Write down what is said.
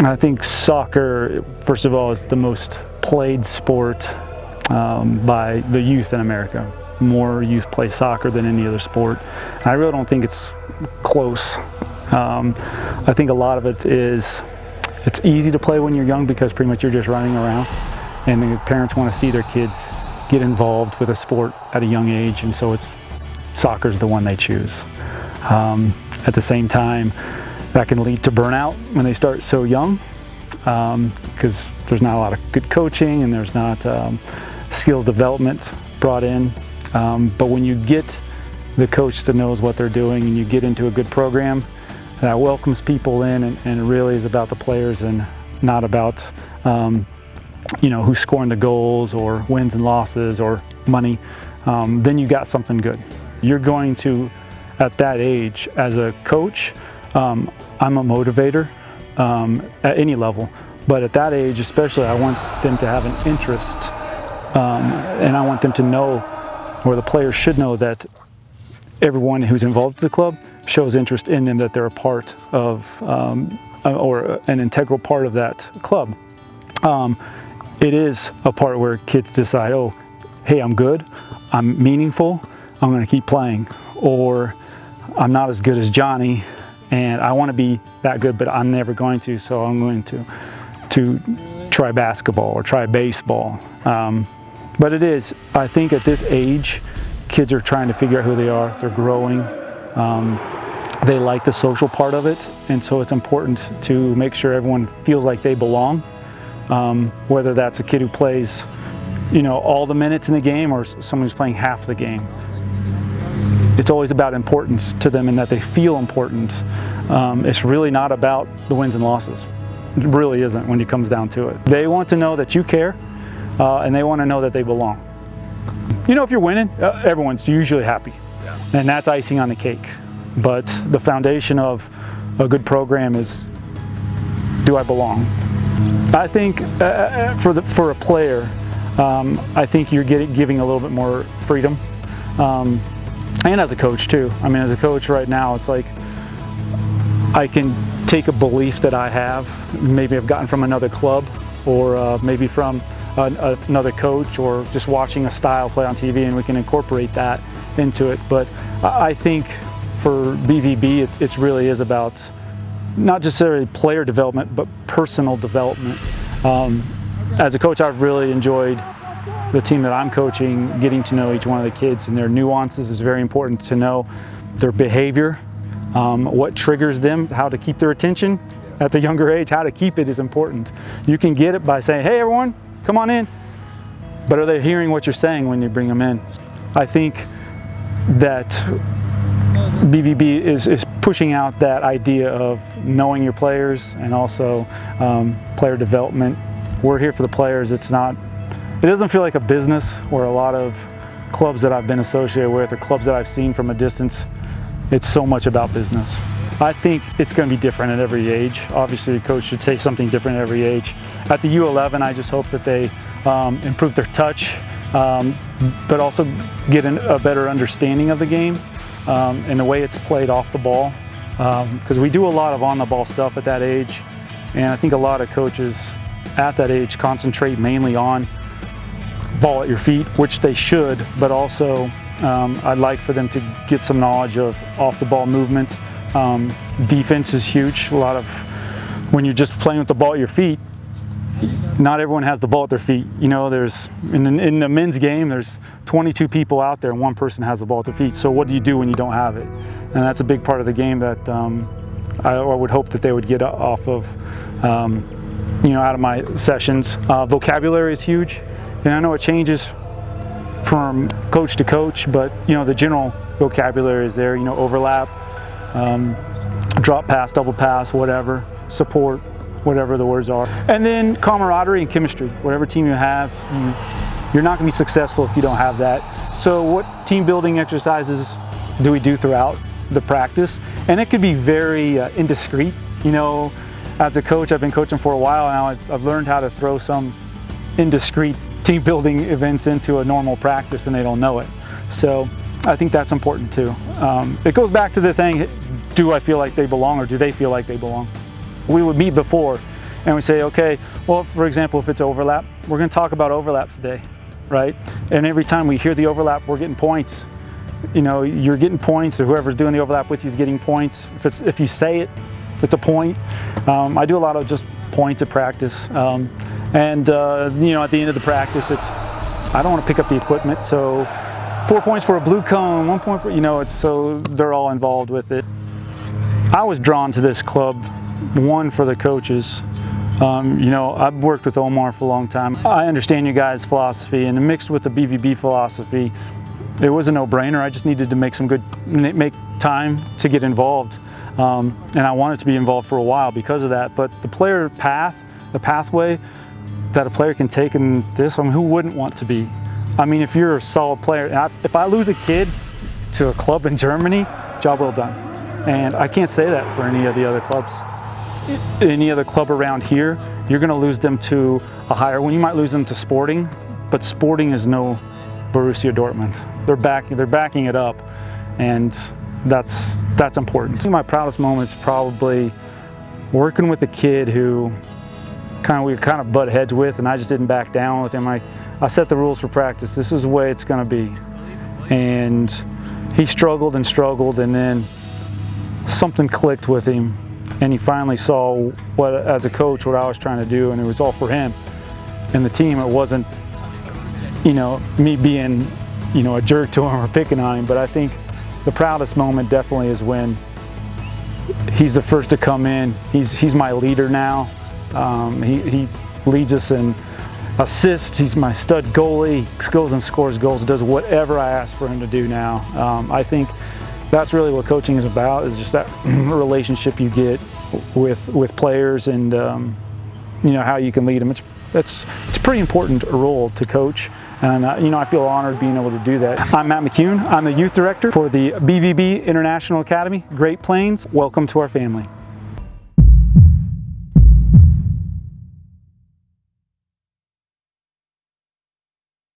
I think soccer, first of all, is the most played sport by the youth in America. More youth play soccer than any other sport. And I really don't think it's close. I think a lot of it is, it's easy to play when you're young because pretty much you're just running around, and the parents want to see their kids get involved with a sport at a young age, and so soccer's the one they choose. At the same time, that can lead to burnout when they start so young, because there's not a lot of good coaching and there's not skill development brought in. But when you get the coach that knows what they're doing and you get into a good program that welcomes people in and really is about the players and not about who's scoring the goals or wins and losses or money, then you got something good. You're going to, at that age, as a coach, I'm a motivator at any level, but at that age especially, I want them to have an interest, and I want them to know, or the players should know, that everyone who's involved with the club shows interest in them, that they're a part of, or an integral part of that club. It is a part where kids decide, oh, hey, I'm good, I'm meaningful, I'm going to keep playing, or I'm not as good as Johnny and I want to be that good, but I'm never going to, so I'm going to try basketball or try baseball. But it is, I think at this age, kids are trying to figure out who they are, they're growing, they like the social part of it, and so it's important to make sure everyone feels like they belong, whether that's a kid who plays all the minutes in the game or someone who's playing half the game. It's always about importance to them and that they feel important. It's really not about the wins and losses. It really isn't when it comes down to it. They want to know that you care, and they want to know that they belong. If you're winning, everyone's usually happy, and that's icing on the cake. But the foundation of a good program is, do I belong? I think for a player, I think you're giving a little bit more freedom. And as a coach too. I mean, as a coach right now, it's like I can take a belief that I have, maybe I've gotten from another club, or maybe from another coach, or just watching a style play on TV, and we can incorporate that into it. But I think for BVB, it really is about not necessarily player development, but personal development. As a coach, I've really enjoyed the team that I'm coaching, getting to know each one of the kids, and their nuances is very important to know. Their behavior, what triggers them, how to keep their attention at the younger age, how to keep it is important. You can get it by saying, hey everyone, come on in. But are they hearing what you're saying when you bring them in? I think that BVB is pushing out that idea of knowing your players and also player development. We're here for the players. It doesn't feel like a business, where a lot of clubs that I've been associated with, or clubs that I've seen from a distance, it's so much about business. I think it's going to be different at every age. Obviously, a coach should say something different at every age. At the U11, I just hope that they improve their touch, but also get a better understanding of the game and the way it's played off the ball. Because we do a lot of on-the-ball stuff at that age, and I think a lot of coaches at that age concentrate mainly on ball at your feet, which they should, but also I'd like for them to get some knowledge of off-the-ball movement. Defense is huge. A lot of, when you're just playing with the ball at your feet, not everyone has the ball at their feet. There's in the men's game, there's 22 people out there and one person has the ball at their feet. So what do you do when you don't have it? And that's a big part of the game that I would hope that they would get off of, out of my sessions. Vocabulary is huge. And I know it changes from coach to coach, but the general vocabulary is there. Overlap, drop pass, double pass, whatever, support, whatever the words are. And then camaraderie and chemistry. Whatever team you have, you're not going to be successful if you don't have that. So what team building exercises do we do throughout the practice? And it could be very indiscreet. As a coach, I've been coaching for a while now. I've learned how to throw some indiscreet team building events into a normal practice and they don't know it. So I think that's important too. It goes back to the thing, do I feel like they belong, or do they feel like they belong? We would meet before and we say, okay, well, for example, if it's overlap, we're going to talk about overlaps today, right? And every time we hear the overlap, we're getting points. You know, you're getting points, or whoever's doing the overlap with you is getting points. If you say it, it's a point. I do a lot of just points at practice. You know, at the end of the practice, I don't want to pick up the equipment, so 4 points for a blue cone, 1 point for, you know, so they're all involved with it. I was drawn to this club, one, for the coaches. You know, I've worked with Omar for a long time. I understand you guys' philosophy, and mixed with the BVB philosophy, it was a no-brainer. I just needed to make time to get involved. And I wanted to be involved for a while because of that. But the player path, the pathway that a player can take in this, I mean, who wouldn't want to be? I mean, if you're a solid player, if I lose a kid to a club in Germany, job well done. And I can't say that for any of the other clubs. Any other club around here, you're going to lose them to a higher one. You might lose them to Sporting, but Sporting is no Borussia Dortmund. They're backing it up, and that's important. My proudest moment is probably working with a kid who we kind of butt heads with, and I just didn't back down with him. I set the rules for practice. This is the way it's going to be. And he struggled, and then something clicked with him, and he finally saw as a coach, what I was trying to do, and it was all for him and the team. It wasn't, you know, me being, you know, a jerk to him or picking on him. But I think the proudest moment definitely is when he's the first to come in. He's my leader now. He leads us in assists. He's my stud goalie. He goes and scores goals. Does whatever I ask for him to do now. I think that's really what coaching is about, is just that relationship you get with players, and you know, how you can lead them. It's a pretty important role to coach, and you know, I feel honored being able to do that. I'm Matt McCune. I'm the youth director for the BVB International Academy, Great Plains. Welcome to our family.